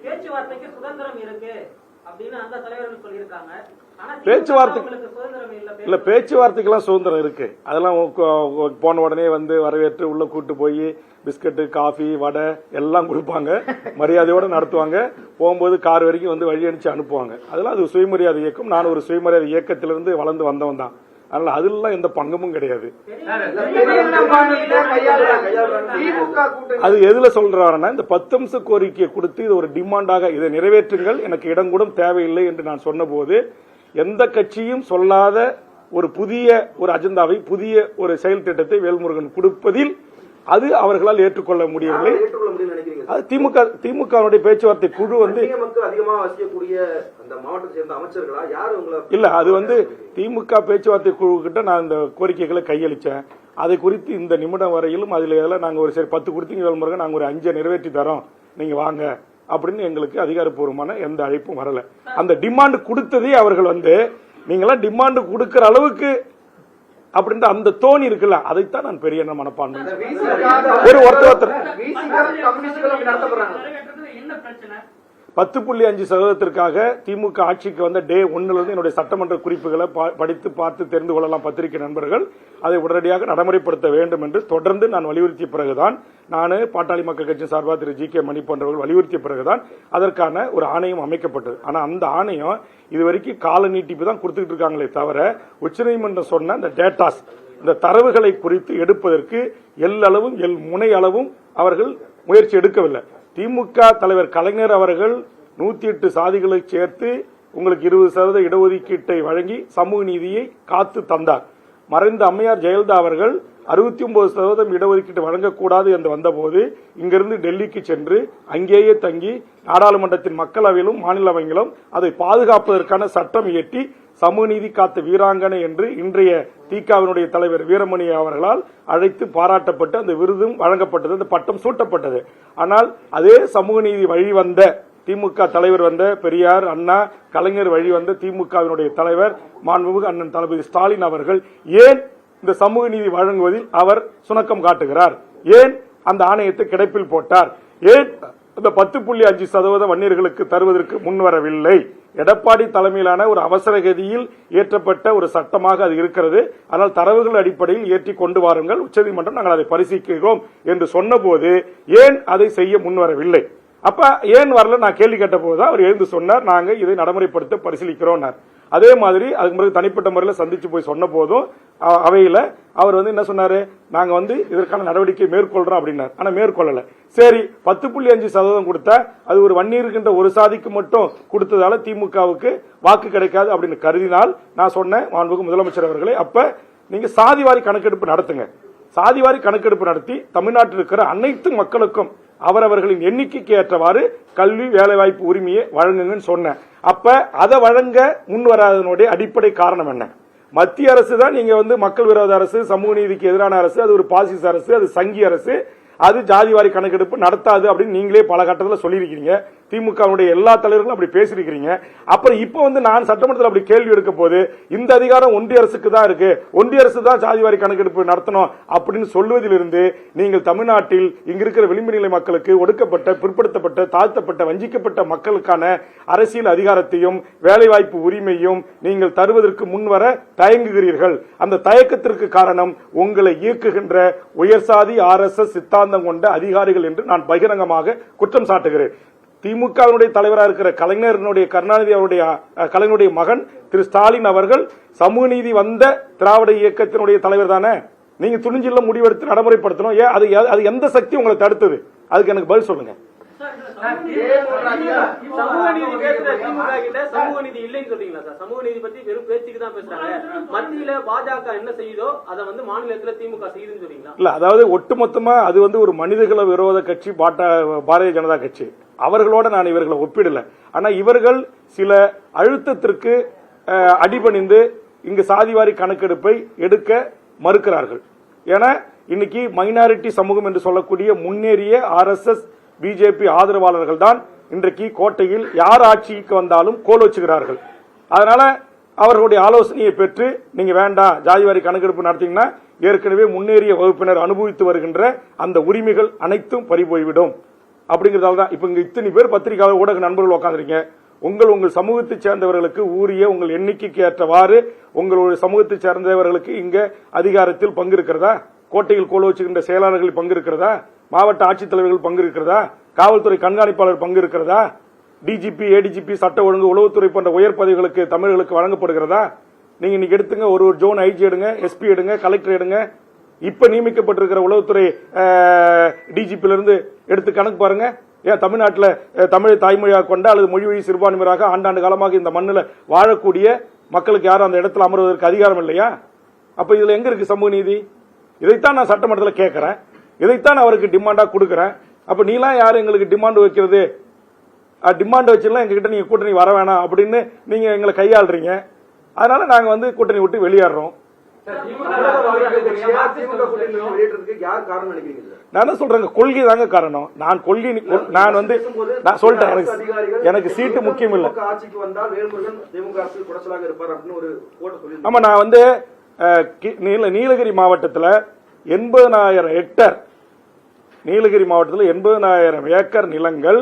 பேச்சுவார்த்தைக்கு சுதந்திரம் இருக்கு அப்படின்னு அந்த தலைவர்கள் சொல்லியிருக்காங்க. பேச்சுவார்த்தைக்கெல்லாம் சுதந்திரம் இருக்கு. அதெல்லாம் போன உடனே வந்து வரவேற்று உள்ள கூட்டு போய் பிஸ்கட்டு காஃபி வடை எல்லாம் கொடுப்பாங்க, மரியாதையோட நடத்துவாங்க. போகும்போது கார் வரைக்கும் வந்து வழி அனுப்பிச்சு அனுப்புவாங்க. அதெல்லாம் அது சுயமரியாதை இயக்கம். நான் ஒரு சுயமரியாதை இயக்கத்திலிருந்து வளர்ந்து வந்தவன் தான். அதனால அதெல்லாம் எந்த பங்கமும் கிடையாது. அது எதுல சொல்றாருன்னா, இந்த 10 அம்ச கோரிக்கையை கொடுத்து இது ஒரு டிமாண்டாக இதை நிறைவேற்றுங்கள், எனக்கு இடம் கூட தேவையில்லை என்று நான் சொன்ன போது எந்த கட்சியும் சொல்லாத ஒரு புதிய ஒரு அஜெண்டாவை, புதிய ஒரு செயல் திட்டத்தை வேல்முருகன் கொடுப்பதில் அது அவர்களால் ஏற்றுக்கொள்ள முடியவில்லை. அது திமுக பேச்சுவார்த்தை குழு வந்து இல்ல, அது வந்து திமுக பேச்சுவார்த்தை குழு கிட்ட நான் இந்த கோரிக்கைகளை கையளிச்சேன். அதை குறித்து இந்த நிமிடம் வரையிலும் அதுல நாங்க ஒரு சரி 10 கொடுத்தீங்க வேல்முருகன், நாங்க ஒரு 5 நிறைவேற்றி தரோம், நீங்க வாங்க அப்படின்னு எங்களுக்கு அதிகாரப்பூர்வமான எந்த அழைப்பும் வரல. அந்த டிமாண்ட் கொடுத்ததே அவர்கள் வந்து நீங்களாம் டிமாண்ட் கொடுக்கிற அளவுக்கு அப்படின்ற அந்த தோணி இருக்குல்ல, அதைத்தான் நான் பெரிய மனப்பான்மை. ஒரு ஒருத்தர் 10.5% திமுக ஆட்சிக்கு வந்த டே 1 என்னுடைய சட்டமன்ற குறிப்புகளை படித்து பார்த்து தெரிந்து கொள்ளலாம் பத்திரிகை நண்பர்கள். அதை உடனடியாக நடைமுறைப்படுத்த வேண்டும் என்று தொடர்ந்து நான் வலியுறுத்திய பிறகுதான், நான் பாட்டாளி மக்கள் கட்சி சார்பாக திரு ஜி கே மணி போன்றவர்கள் வலியுறுத்திய பிறகுதான் அதற்கான ஒரு ஆணையம் அமைக்கப்பட்டது. ஆனா அந்த ஆணையம் இதுவரைக்கும் கால நீட்டிப்பு தான் கொடுத்துட்டு இருக்காங்களே தவிர, உச்சநீதிமன்றம் சொன்ன இந்த டேட்டாஸ், இந்த தரவுகளை குறித்து எடுப்பதற்கு எல்லளவும் முனை அளவும் அவர்கள் முயற்சி எடுக்கவில்லை. திமுக தலைவர் கலைஞர் அவர்கள் 108 சாதிகளை சேர்த்து உங்களுக்கு 20% இடஒதுக்கீட்டை வழங்கி சமூக நீதியை காத்து தந்தார். மறைந்த அம்மையார் ஜெயலலிதா அவர்கள் 69% இடஒதுக்கீட்டு வழங்கக்கூடாது என்று வந்தபோது இங்கிருந்து டெல்லிக்கு சென்று அங்கேயே தங்கி நாடாளுமன்றத்தின் மக்களவையிலும் மாநிலவையிலும் அதை பாதுகாப்பதற்கான சட்டம் இயற்றி சமூக நீதி காத்த வீராங்கனை என்று இன்றைய திகாவினுடைய தலைவர் வீரமணி அவர்களால் அழைத்து பாராட்டப்பட்டு அந்த விருதும் வழங்கப்பட்டது, அந்த பட்டம் சூட்டப்பட்டது. ஆனால் அதே சமூக நீதி வழி வந்த திமுக தலைவர் வந்த பெரியார், அண்ணா, கலைஞர் வழி வந்த திமுகவினுடைய தலைவர் மாண்புமிகு அண்ணன் தளபதி ஸ்டாலின் அவர்கள் ஏன் இந்த சமூக நீதி வழங்குவதில் அவர் சுணக்கம் காட்டுகிறார்? ஏன் அந்த ஆணையத்தை கிடப்பில் போட்டார்? ஏன் இந்த 10.5% வன்னியர்களுக்கு தருவதற்கு முன்வரவில்லை? எடப்பாடி தலைமையிலான ஒரு அவசர கதியில் இயற்றப்பட்ட ஒரு சட்டமாக அது இருக்கிறது. ஆனால் தரவுகள் அடிப்படையில் ஏற்றி கொண்டு வாருங்கள், உச்சநீதிமன்றம் நாங்கள் அதை பரிசீலிக்கிறோம் என்று சொன்னபோது ஏன் அதை செய்ய முன்வரவில்லை? அப்ப ஏன் வரல நான் கேள்வி கேட்ட போதுதான் அவர் எழுந்து சொன்னார், நாங்க இதை நடைமுறைப்படுத்த பரிசீலிக்கிறோம். அதே மாதிரி அதுக்கு பிறகு தனிப்பட்ட முறையில் சந்திச்சு போய் சொன்ன போதும் அவையில அவர் வந்து என்ன சொன்னாரு, நாங்க வந்து இதற்கான நடவடிக்கை மேற்கொள்றோம் அப்படின்னாரு. ஆனா மேற்கொள்ளல. சரி 10.5% கொடுத்தா அது ஒரு வன்னியிருக்கின்ற ஒரு சாதிக்கு மட்டும் கொடுத்ததால திமுகவுக்கு வாக்கு கிடைக்காது அப்படின்னு கருதினால் நான் சொன்னேன் மாண்புமிகு முதலமைச்சர் அவர்களே, அப்ப நீங்க சாதிவாரி கணக்கெடுப்பு நடத்துங்க. சாதிவாரி கணக்கெடுப்பு நடத்தி தமிழ்நாட்டில் இருக்கிற அனைத்து மக்களுக்கும் அவரவர்களின் எண்ணிக்கைக்கு ஏற்றவாறு கல்வி வேலைவாய்ப்பு உரிமையை வழங்குங்கன்னு சொன்னேன். அப்ப அதை வழங்க முன்வராதனுடைய அடிப்படை காரணம் என்ன? மத்திய அரசு தான் நீங்க வந்து மக்கள் விரோத அரசு, சமூக நீதிக்கு எதிரான அரசு, அது ஒரு பாசிச அரசு, அது சங்கி அரசு, அது ஜாதிவாரி கணக்கெடுப்பு நடத்தாது அப்படின்னு நீங்களே பல கட்டத்தில் சொல்லியிருக்கீங்க. திமுகவுடைய எல்லா தலைவர்களும் அப்படி பேசியிருக்கிறீங்க. அப்புறம் இப்ப வந்து நான் சட்டமன்றத்தில் அப்படி கேள்வி எடுக்க போது இந்த அதிகாரம் ஒன்றிய அரசுக்கு தான் இருக்கு, ஒன்றிய அரசு தான் ஜாதிவாரி கணக்கெடுப்பு நடத்தணும் அப்படின்னு சொல்வதிலிருந்து நீங்கள் தமிழ்நாட்டில் இங்க இருக்கிற விளிம்பு நிலை மக்களுக்கு, ஒடுக்கப்பட்ட, பிற்படுத்தப்பட்ட, தாழ்த்தப்பட்ட, வஞ்சிக்கப்பட்ட மக்களுக்கான அரசியல் அதிகாரத்தையும் வேலைவாய்ப்பு உரிமையும் நீங்கள் தருவதற்கு முன்வர தயங்குகிறீர்கள். அந்த தயக்கத்திற்கு காரணம் உங்களை இயக்குகின்ற உயர்சாதி RSS சித்தாந்தம் கொண்ட அதிகாரிகள் என்று நான் பகிரங்கமாக குற்றம் சாட்டுகிறேன். திமுகவினுடைய தலைவராக இருக்கிற கலைஞருடைய கருணாநிதி அவருடைய கலைஞருடைய மகன் திரு ஸ்டாலின் அவர்கள் சமூக நீதி வந்த திராவிட இயக்கத்தினுடைய தலைவர் தானே. நீங்க துணிஞ்சில முடிவெடுத்து நடைமுறைப்படுத்தணும். அது எந்த சக்தி உங்களை தடுத்தது? அதுக்கு எனக்கு பதில் சொல்லுங்க. சமூக நீதி பேசுற திமுக கிட்ட சமூக நீதி இல்லைன்னு சொல்றீங்களா சார்? சமூக நீதி பத்தி வெறும் பேச்சுக்கு தான் பேசுறாங்க. மத்தியில பாஜக என்ன செய்யுதோ அதை வந்து மாநிலத்தில் திமுக செய்யுதுன்னு சொல்றீங்களா? இல்ல, அதாவது ஒட்டுமொத்தமா அது வந்து ஒரு மனிதகுல விரோத கட்சி பாரதிய ஜனதா கட்சி. அவர்களோட நான் இவர்களை ஒப்பிடல. ஆனா இவர்கள் சில அழுத்தத்திற்கு அடிபணிந்து இங்கு சாதிவாரி கணக்கெடுப்பை எடுக்க மறுக்கிறார்கள். ஏன்னா இன்னைக்கு மைனாரிட்டி சமூகம் என்று சொல்லக்கூடிய முன்னேறிய RSS பிஜேபி ஆதரவாளர்கள் தான் இன்றைக்கு கோட்டையில் யார் ஆட்சிக்கு வந்தாலும் கோல் வச்சுகிறார்கள். அதனால அவர்களுடைய ஆலோசனையை பெற்று நீங்க வேண்டாம் ஜாதிவாரி கணக்கெடுப்பு நடத்தீங்கன்னா ஏற்கனவே முன்னேறிய வகுப்பினர் அனுபவித்து வருகின்ற அந்த உரிமைகள் அனைத்தும் பறிபோய்விடும். அப்படிங்கறதால தான் இப்ப இங்க இத்தனை பேர் பத்திரிகை ஊடக நண்பர்கள் உட்காந்துருக்கீங்க. உங்கள் சமூகத்தை சேர்ந்தவர்களுக்கு உரிய உங்கள் எண்ணிக்கைக்கு ஏற்றவாறு உங்களுடைய சமூகத்தை சேர்ந்தவர்களுக்கு இங்க அதிகாரத்தில் பங்கு இருக்கிறதா? கோட்டையில் கோல வச்சுக்கின்ற செயலாளர்கள் பங்கு இருக்கிறதா? மாவட்ட ஆட்சித்தலைவர்கள் பங்கு இருக்கிறதா? காவல்துறை கண்காணிப்பாளர் பங்கு இருக்கிறதா? டிஜிபி, ஏடிஜிபி, சட்ட ஒழுங்கு, உளவுத்துறை போன்ற உயர் பதவிகளுக்கு தமிழர்களுக்கு வழங்கப்படுகிறதா? நீங்க இன்னைக்கு எடுத்துங்க, ஒரு ஜோன் ஐஜி எடுங்க, எஸ்பி எடுங்க, கலெக்டர் எடுங்க, இப்ப நியமிக்கப்பட்டிருக்கிற உளவுத்துறை டிஜிபில இருந்து எடுத்து கணக்கு பாருங்க. ஏன் தமிழ்நாட்டில் தமிழை தாய்மொழியாக கொண்ட அல்லது மொழி வழி சிறுபான்மையராக ஆண்டாண்டு காலமாக இந்த மண்ணில் வாழக்கூடிய மக்களுக்கு யாரும் அந்த இடத்துல அமர்வதற்கு அதிகாரம் இல்லையா? அப்ப இதுல எங்க இருக்கு சமூக நீதி? இதைத்தான் நான் சட்டமன்றத்தில் கேட்கிறேன், இதைத்தான் அவருக்கு டிமாண்டா கொடுக்கிறேன். அப்ப நீலாம் யாரு எங்களுக்கு டிமாண்ட் வைக்கிறது? டிமாண்ட் வச்சுலாம் எங்ககிட்ட நீங்க கூட்டணி வர வேணாம் அப்படின்னு நீங்க எங்களை கையாளுறீங்க. அதனால நாங்க கூட்டணி விட்டு வெளியேறோம். நான் என்ன சொல்றேன், கொள்கை தாங்க காரணம். நான் கொள்கை நான் சொல்லிட்டேன், எனக்கு சீட்டு முக்கியம் இல்ல. ஆமா, நான் நீலகிரி மாவட்டத்தில் 80,000 ஹெக்டர், நீலகிரி மாவட்டத்தில் 80,000 ஏக்கர் நிலங்கள்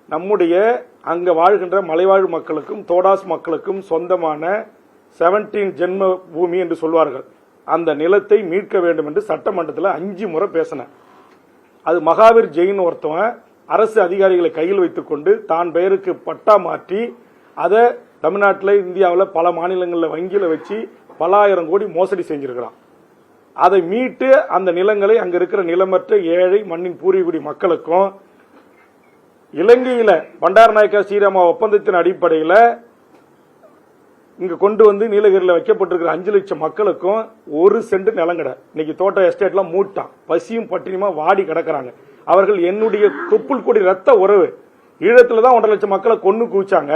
நம்முடைய அங்க வாழ்கின்ற மலைவாழ் மக்களுக்கும் தோடாஸ் மக்களுக்கும் சொந்தமான 17 ஜென்ம பூமி என்று சொல்வார்கள். அந்த நிலத்தை மீட்க வேண்டும் என்று சட்டமன்றத்தில் 5 முறை பேசினேன். அது மகாவீர் ஜெயின் ஒருத்தவன் அரசு அதிகாரிகளை கையில் வைத்துக் கொண்டு தான் பெயருக்கு பட்டா மாற்றி அதை தமிழ்நாட்டில் இந்தியாவில் பல மாநிலங்களில் வங்கியில வச்சு பல ஆயிரம் கோடி மோசடி செஞ்சிருக்கிறான். அதை மீட்டு அந்த நிலங்களை அங்க இருக்கிற நிலமற்ற ஏழை மண்ணின் பூர்வீகுடி மக்களுக்கும் இலங்கையில பண்டாரநாயக்கா ஸ்ரீராமா ஒப்பந்தத்தின் அடிப்படையில் இங்க கொண்டு வந்து நீலகிரியில் வைக்கப்பட்டிருக்கிற 5 லட்சம் மக்களுக்கும் 1 சென்ட் நிலங்கடை. இன்னைக்கு தோட்ட எஸ்டேட்லாம் மூட்டான், பசியும் பட்டினியுமா வாடி கிடக்குறாங்க. அவர்கள் என்னுடைய தொப்புள் கொடி ரத்த உறவு. ஈழத்துலதான் 1.5 லட்சம் மக்களை கொன்னு குவிச்சாங்க.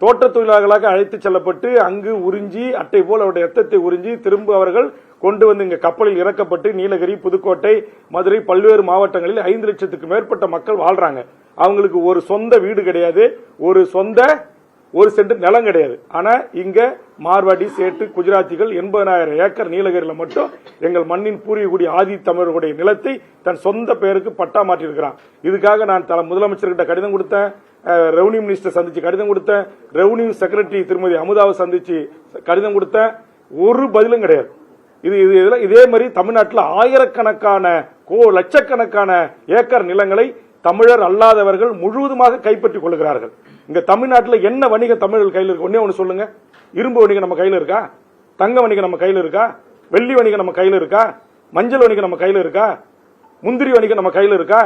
தோட்ட தொழிலாளர்களாக அழைத்து செல்லப்பட்டு அங்கு உறிஞ்சி அட்டை போல் அவருடைய ரத்தத்தை உறிஞ்சி திரும்ப அவர்கள் கொண்டு வந்து இங்க கப்பலில் இறக்கப்பட்டு நீலகிரி, புதுக்கோட்டை, மதுரை பல்வேறு மாவட்டங்களில் 5 லட்சத்துக்கு மேற்பட்ட மக்கள் வாழ்றாங்க. அவங்களுக்கு ஒரு சொந்த வீடு கிடையாது, ஒரு சென்ட் நிலம் கிடையாது. ஆனா இங்க மார்வாடி, சேட்டு, குஜராத்திகள் 80,000 ஏக்கர் நீலகிரியில் மட்டும் எங்கள் மண்ணின் பூர்வீகுடி ஆதி தமிழர்களுடைய நிலத்தை தன் சொந்த பெயருக்கு பட்டா மாற்றிருக்கிறான். இதுக்காக நான் முதலமைச்சர்கிட்ட கடிதம் கொடுத்தேன், ரெவன்யூ மினிஸ்டர் சந்திச்சு கடிதம் கொடுத்தேன், ரெவன்யூ செக்ரட்டரி திருமதி அமுதாவை சந்திச்சு கடிதம் கொடுத்தேன். ஒரு பதிலும் கிடையாது. இதே மாதிரி தமிழ்நாட்டில் ஆயிரக்கணக்கான லட்சக்கணக்கான ஏக்கர் நிலங்களை தமிழர் அல்லாதவர்கள் முழுவதுமாக கைப்பற்றிக் கொள்கிறார்கள். இங்க தமிழ்நாட்டில் என்ன வணிகம் தமிழர்கள் கையில் இருக்கு? ஒண்ணே ஒண்ணு சொல்லுங்க. இரும்பு வணிகம் நம்ம கையில் இருக்கா? தங்க வணிகம் நம்ம கையில் இருக்கா? வெள்ளி வணிகம் நம்ம கையில் இருக்கா? மஞ்சள் வணிகம் நம்ம கையில் இருக்கா? முந்திரி வணிகம் நம்ம கையில் இருக்கா?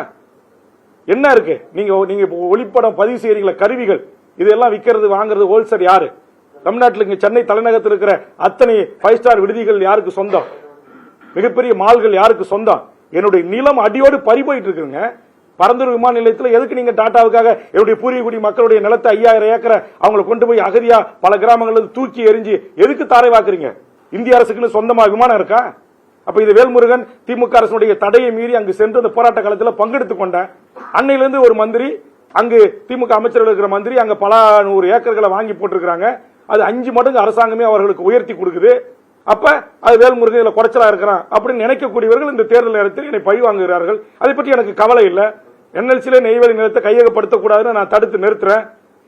என்ன இருக்கு? நீங்க ஒளிப்படம் பதிவு செய்யறீங்களா? கருவிகள் இதெல்லாம் விற்கிறது வாங்குறது ஹோல்சேல் யாரு? தமிழ்நாட்டில் இங்க சென்னை தலைநகரத்தில் இருக்கிற அத்தனை 5 ஸ்டார் விடுதிகள் யாருக்கு சொந்தம்? மிகப்பெரிய மால்கள் யாருக்கு சொந்தம்? என்னுடைய நிலம் அடியோடு பறி போயிட்டு இருக்குங்க. பரந்தூர் விமான நிலையத்தில் எதுக்கு நீங்க டாட்டாவுக்காக என்னுடைய பூர்வீகுடி மக்களுடைய நிலத்தை 5000 ஏக்கரை அவங்களை கொண்டு போய் அகதியா பல கிராமங்களில் தூக்கி எரிஞ்சு எதுக்கு தாரை வாக்குறீங்க? இந்திய அரசுக்குன்னு சொந்தமா விமானம் இருக்கா? அப்ப இது வேல்முருகன் திமுக அரசுடைய தடையை மீறி அங்கு சென்று அந்த போராட்ட காலத்தில் பங்கெடுத்துக் கொண்டேன். அன்னையிலிருந்து ஒரு மந்திரி, அங்கு திமுக அமைச்சர்கள் இருக்கிற மந்திரி அங்க பல 100 ஏக்கர்களை வாங்கி போட்டிருக்கிறாங்க. அது 5 மடங்கு அரசாங்கமே அவர்களுக்கு உயர்த்தி கொடுக்குது. அப்ப அது வேல்முருகன் இதுல குறைச்சலா இருக்கிறான் அப்படின்னு நினைக்கக்கூடியவர்கள் இந்த தேர்தல் நேரத்தில் என்னை பழி வாங்குகிறார்கள். அதை பற்றி எனக்கு கவலை இல்லை. என்எல்சியில நெய்வேலி நிலத்தை கையகப்படுத்தக்கூடாதுன்னு நான் தடுத்து நிறுத்துறேன்.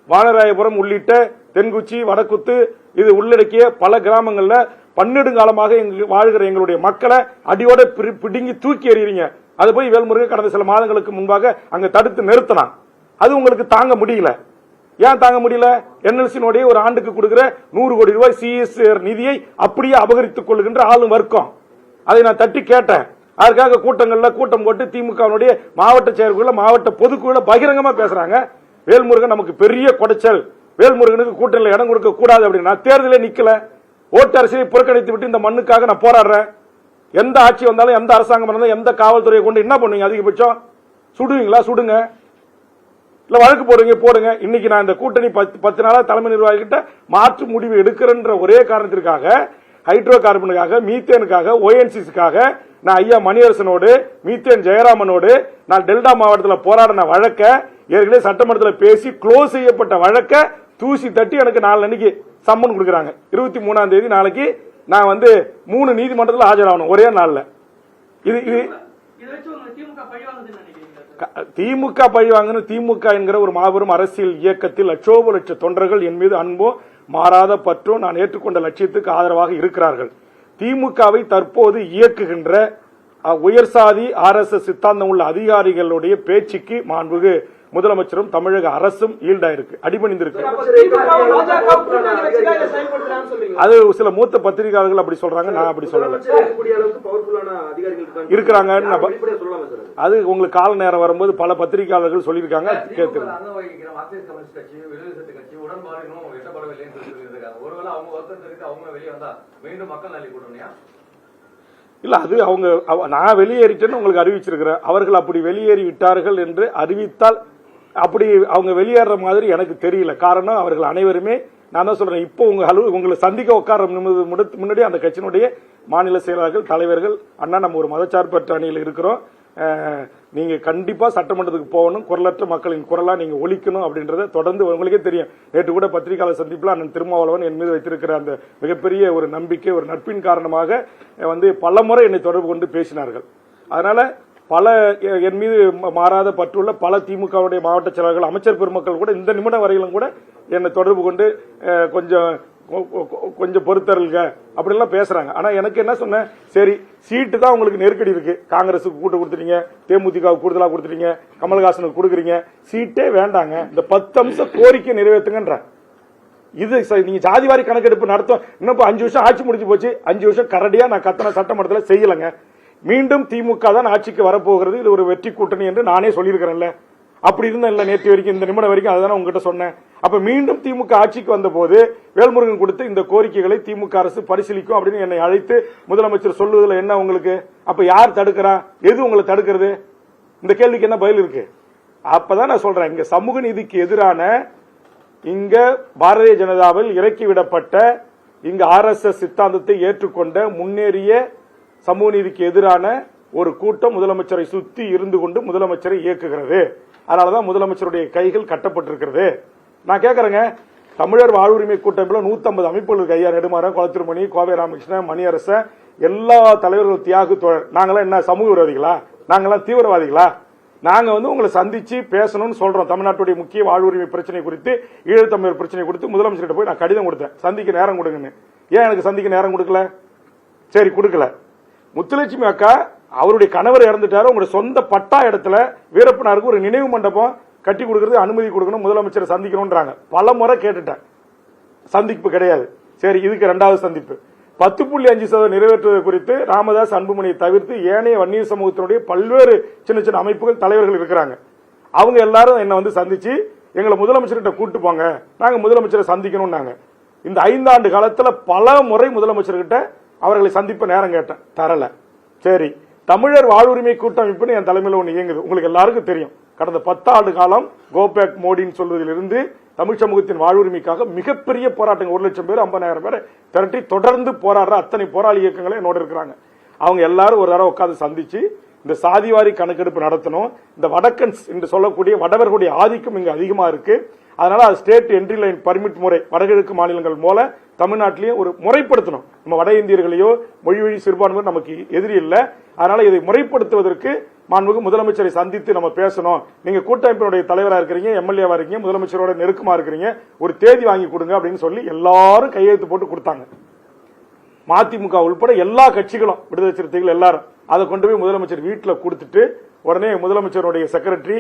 வானராயபுரம் உள்ளிட்ட தென்குச்சி, வடக்குத்து இது உள்ளடக்கிய பல கிராமங்கள்ல 12 காலமாக வாழ்கிற எங்களுடைய மக்களை அடியோட பிடுங்கி தூக்கி எறியறீங்க. அது போய் வேல்முருகன் கடந்த சில மாதங்களுக்கு முன்பாக அங்க தடுத்து நிறுத்தினான். அது உங்களுக்கு தாங்க முடியல. ஏன் தாங்க முடியல? என்எல்சியினுடைய ஒரு ஆண்டுக்கு கொடுக்கிற 100 கோடி ரூபாய் சிஎஸ்ஆர் நிதியை அப்படியே அபகரித்துக் கொள்ளுகின்ற ஆளும் வர்க்கம். அதை நான் தட்டி கேட்டேன். அதற்காக கூட்டம் போட்டு திமுக மாவட்ட செயற்குழு, மாவட்ட பொதுக்குழு பகிரங்கமா பேசுறாங்க. வேல்முருகன் நமக்கு பெரிய குடைச்சல், வேல்முருகனுக்கு கூட்டணியில் இடம் கொடுக்க கூடாது அப்படின்னு. நான் தேர்தலே நிக்கல, ஓட்டு அரசியலை புறக்கணித்து விட்டு இந்த மண்ணுக்காக நான் போராடுறேன். எந்த ஆட்சி வந்தாலும், எந்த அரசாங்கம் இருந்தாலும், எந்த காவல்துறையை கொண்டு என்ன பண்ணுவீங்க? அதிகபட்சம் சுடுவீங்களா? சுடுங்க, இல்ல வழக்கு போடுங்க. இன்னைக்கு நான் இந்த கூட்டணி 10 நாளா தலைமை நிர்வாகிகிட்ட மாற்று முடிவு எடுக்கிறன்ற ஒரே காரணத்திற்காக, ஹைட்ரோ கார்பனுக்காக, மீத்தேனுக்காக, ஓஎன்சிசிக்காக நான் ஐயா மணியரசனோடு, மீத்தேன் ஜெயராமனோடு நான் டெல்டா மாவட்டத்தில் போராடின வழக்க ஏற்கனவே சட்டமன்றத்தில் பேசி க்ளோஸ் செய்யப்பட்ட வழக்க தூசி தட்டி எனக்கு 4 அன்னைக்கு சம்மன் கொடுக்குறாங்க. 23ஆம் தேதி நாளைக்கு நான் 3 நீதிமன்றத்தில் ஆஜராகணும் ஒரே நாள்ல. திமுக பழி வாங்கணும். திமுக என்கிற ஒரு மாபெரும் அரசியல் இயக்கத்தில் லட்சோப லட்ச தொண்டர்கள் என் மீது அன்போ மாறாத பற்றோ நான் ஏற்றுக்கொண்ட லட்சியத்துக்கு ஆதரவாக இருக்கிறார்கள். திமுகவை தற்போது இயக்குகின்ற உயர் சாதி RSS சித்தாந்தம் உள்ள அதிகாரிகளுடைய பேச்சுக்கு மாண்புகு முதலமைச்சரும் தமிழக அரசும் ஈல்டாயிருக்கு, அடிபணிந்திருக்கு. அது சில மூத்த பத்திரிகையாளர்கள் அப்படி சொல்றாங்க, நான் அப்படி சொல்லல. இருக்கிறாங்க. அது உங்களுக்கு கால நேரம் வரும்போது பல பத்திரிகையாளர்கள் சொல்லியிருக்காங்க. இல்ல, அது அவங்க நான் வெளியேறிட்டேன்னு உங்களுக்கு அறிவிச்சிருக்கிறேன். அவர்கள் அப்படி வெளியேறி விட்டார்கள் என்று அறிவித்தால் அப்படி அவங்க வெளியேற மாதிரி எனக்கு தெரியல. காரணம், அவர்கள் அனைவருமே, நான் தான் சொல்றேன், இப்போ உங்களை சந்திக்க உட்கார முன்னாடி அந்த கட்சியினுடைய மாநில செயலாளர்கள், தலைவர்கள், அண்ணா நம்ம ஒரு மதச்சார்பற்ற அணியில் இருக்கிறோம், நீங்க கண்டிப்பா சட்டமன்றத்துக்கு போகணும், குரலற்ற மக்களின் குரலா நீங்க ஒலிக்கணும் அப்படின்றத தொடர்ந்து உங்களுக்கே தெரியும். நேற்று கூட பத்திரிகையாளர் சந்திப்பில் அண்ணன் திருமாவளவன் என் மீது வைத்திருக்கிற அந்த மிகப்பெரிய ஒரு நம்பிக்கை, ஒரு நட்பின் காரணமாக பல முறை என்னை தொடர்பு கொண்டு பேசினார்கள். அதனால பல என் மீது மாறாத பற்றுள்ள பல திமுகவுடைய மாவட்ட செயலாளர்கள், அமைச்சர் பெருமக்கள் கூட இந்த நிமிடம் வரையிலும் கூட என்னை தொடர்பு கொண்டு கொஞ்சம் பொறுத்தருங்க அப்படிலாம் பேசுறாங்க. ஆனா எனக்கு என்ன சொன்னேன், சரி சீட்டு தான் உங்களுக்கு நெருக்கடி இருக்கு, காங்கிரஸுக்கு கூட்ட கொடுத்துட்டீங்க, தேமுதிகவுக்கு கூடுதலா கொடுத்துட்டீங்க, கமல்ஹாசனுக்கு கொடுக்குறீங்க, சீட்டே வேண்டாங்க, இந்த 10 அம்ச கோரிக்கை நிறைவேற்றுங்கன்ற. இது நீங்க ஜாதிவாரி கணக்கெடுப்பு நடத்தும். இன்னும் 5 வருஷம் ஆட்சி முடிஞ்சு போச்சு, 5 வருஷம் கரடியா நான் கத்தனை சட்டமன்றத்தில் செய்யலங்க. மீண்டும் திமுக தான் ஆட்சிக்கு வரப்போகிறது, இது ஒரு வெற்றி கூட்டணி என்று நானே சொல்லியிருக்கிறேன்ல. அப்படி இருந்தா இல்ல, நேற்று வரைக்கும் இந்த நிமிடம் வரைக்கும் அதுதானே உங்ககிட்ட சொன்னேன். அப்ப மீண்டும் திமுக ஆட்சிக்கு வந்த போது வேல்முருகன் கொடுத்த இந்த கோரிக்கைகளை திமுக அரசு பரிசீலிக்கும் அப்படின்னு என்னை அழைத்து முதலமைச்சர் சொல்லுவதில் என்ன உங்களுக்கு? அப்ப யார் தடுக்கிறா? எது உங்களை தடுக்கிறது? இந்த கேள்விக்கு என்ன பதில் இருக்கு? அப்பதான் நான் சொல்றேன், இங்க சமூக நீதிக்கு எதிரான, இங்க பாரதிய ஜனதாவில் இறக்கிவிடப்பட்ட, இங்க RSS சித்தாந்தத்தை ஏற்றுக்கொண்ட முன்னேறிய சமூக நீதிக்கு எதிரான ஒரு கூட்டம் முதலமைச்சரை சுத்தி இருந்து கொண்டு முதலமைச்சரை இயக்குகிறது. அதனாலதான் முதலமைச்சருடைய கைகள் கட்டப்பட்டிருக்கிறது. நான் கேட்கறேங்க, தமிழர் வாழ்வுரிமை கூட்டமைப்புல 150 அமைப்புகள் இருக்கு. ஐயா நெடுமாறன், குளத்திருமணி, கோவை ராமகிருஷ்ணன், மணியரசன், எல்லா தலைவர்கள், தியாகு தோழர். நாங்களாம் என்ன சமூக விரோதிகளா? நாங்களாம் தீவிரவாதிகளா? நாங்க உங்களை சந்திச்சு பேசணும்னு சொல்றோம். தமிழ்நாட்டுடைய முக்கிய வாழ்வுரிமை பிரச்சனை குறித்து, ஈழத்தமிழர் பிரச்சனை குறித்து முதலமைச்சர்கிட்ட போய் நான் கடிதம் கொடுத்தேன், சந்திக்க நேரம் கொடுங்கன்னு. ஏன் எனக்கு சந்திக்க நேரம் கொடுக்கல? சரி, கொடுக்கல. முத்துலட்சுமி அக்கா அவருடைய கணவர் இறந்துட்டாரு, உங்களுடைய சொந்த பட்டா இடத்துல வீரப்பனாருக்கு ஒரு நினைவு மண்டபம் கட்டி கொடுக்கறது அனுமதி கொடுக்கணும், முதலமைச்சரை சந்திக்கணும்ன்றாங்க. பல முறை கேட்டுட்டேன், சந்திப்பு கிடையாது. சரி, இதுக்கு 2வது சந்திப்பு 10.5% நிறைவேற்றுவது குறித்து ராமதாஸ், அன்புமணியை தவிர்த்து ஏனைய வன்னியர் சமூகத்தினுடைய பல்வேறு சின்ன சின்ன அமைப்புகள், தலைவர்கள் இருக்கிறாங்க. அவங்க எல்லாரும் என்ன சந்திச்சு எங்களை முதலமைச்சர்கிட்ட கூட்டு போங்க, நாங்க முதலமைச்சரை சந்திக்கணும்னாங்க. இந்த 5 ஆண்டு காலத்துல பல முறை முதலமைச்சர்கிட்ட அவர்களை சந்திப்ப நேரம் கேட்டேன், தரல. சரி, தமிழர் வாழ்வுரிமை கூட்டமைப்புன்னு என் தலைமையில் ஒன்று இயங்குது, உங்களுக்கு எல்லாருக்கும் தெரியும். கடந்த 10 ஆண்டு காலம் கோபேக் மோடின்னு சொல்வதிலிருந்து தமிழ் சமூகத்தின் வாழ்வுரிமைக்காக மிகப்பெரிய போராட்டங்கள், 1 லட்சம் பேர் 50,000 பேரை திரட்டி தொடர்ந்து போராடுற அத்தனை போராளி இயக்கங்களே என்னோட இருக்கிறாங்க. அவங்க எல்லாரும் ஒரு தடவை உட்காந்து சந்திச்சு இந்த சாதிவாரி கணக்கெடுப்பு நடத்தணும். இந்த வடக்கன்ஸ் என்று சொல்லக்கூடிய வடவர்களுடைய ஆதிக்கம் இங்கு அதிகமா இருக்கு. அதனால அது ஸ்டேட் என்ட்ரி லைன் பர்மிட் முறை வடகிழக்கு மாநிலங்கள் மூல தமிழ்நாட்டிலேயே ஒரு முறைப்படுத்தணும். நம்ம வட இந்தியர்களையோ மொழி வழி சிறுபான்மையோ நமக்கு எதிரி இல்லை. அதனால இதை முறைப்படுத்துவதற்கு மாண்புமிகு முதலமைச்சரை சந்தித்து நம்ம பேசணும். நீங்க கூட்டமைப்பினுடைய தலைவராக இருக்கிறீங்க, எம்எல்ஏவா இருக்கீங்க, முதலமைச்சரோட நெருக்கமா இருக்கிறீங்க, ஒரு தேதி வாங்கி கொடுங்க அப்படின்னு சொல்லி எல்லாரும் கையெழுத்து போட்டு கொடுத்தாங்க. மதிமுக உள்பட எல்லா கட்சிகளும், விடுதலை சிறுத்தைகள் எல்லாரும் அதை கொண்டு போய் முதலமைச்சர் வீட்டில் கொடுத்துட்டு உடனே முதலமைச்சருடைய செக்ரட்டரி,